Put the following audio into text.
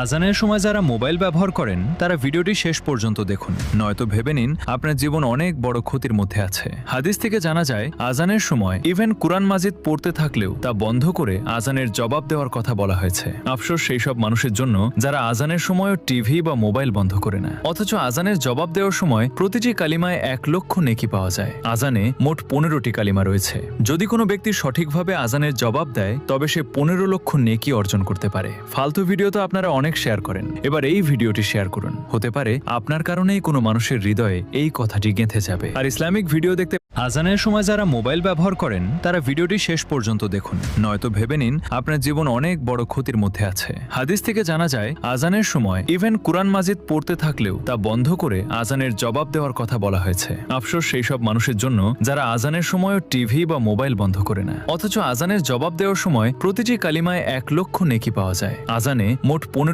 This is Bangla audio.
আজানের সময় যারা মোবাইল ব্যবহার করেন তারা ভিডিওটি শেষ পর্যন্ত দেখুন, নয়তো ভেবে নিন আপনার জীবন অনেক বড় ক্ষতির মধ্যে আছে। হাদিস থেকে জানা যায় আজানের সময় ইভেন কুরআন মাজিদ পড়তে থাকলেও তা বন্ধ করে আজানের জবাব দেওয়ার কথা বলা হয়েছে। আফসোস সেই সব মানুষের জন্য যারা আজানের সময়ও টিভি বা মোবাইল বন্ধ করে না, অথচ আজানের জবাব দেওয়ার সময় প্রতিটি কালিমায় 1 লক্ষ নেকি পাওয়া যায়। আজানে মোট 15টি কালিমা রয়েছে। যদি কোনো ব্যক্তি সঠিকভাবে আজানের জবাব দেয় তবে সে 15 লক্ষ নেকি অর্জন করতে পারে। ফালতু ভিডিও তো আপনারা অনেক শেয়ার করেন, এবার এই ভিডিওটি শেয়ার করুন। হতে পারে আপনার কারণেই কোনো মানুষের হৃদয়ে এই কথাটি গেঁথে যাবে। আর ইসলামিক ভিডিও দেখতে আজানের সময় যারা মোবাইল ব্যবহার করেন তারা ভিডিওটি শেষ পর্যন্ত দেখুন, নয়তো ভেবে নিন আপনার জীবন অনেক বড় ক্ষতির মধ্যে আছে। হাদিস থেকে জানা যায় আজানের সময় ইভেন কুরআন মাজিদ পড়তে থাকলেও তা বন্ধ করে আজানের জবাব দেওয়ার কথা বলা হয়েছে। আফসোস সেই সব মানুষের জন্য যারা আজানের সময়ও টিভি বা মোবাইল বন্ধ করে না, অথচ আজানের জবাব দেওয়ার সময় প্রতিটি কালিমায় 1 লক্ষ নেকি পাওয়া যায়। আজানে মোট 15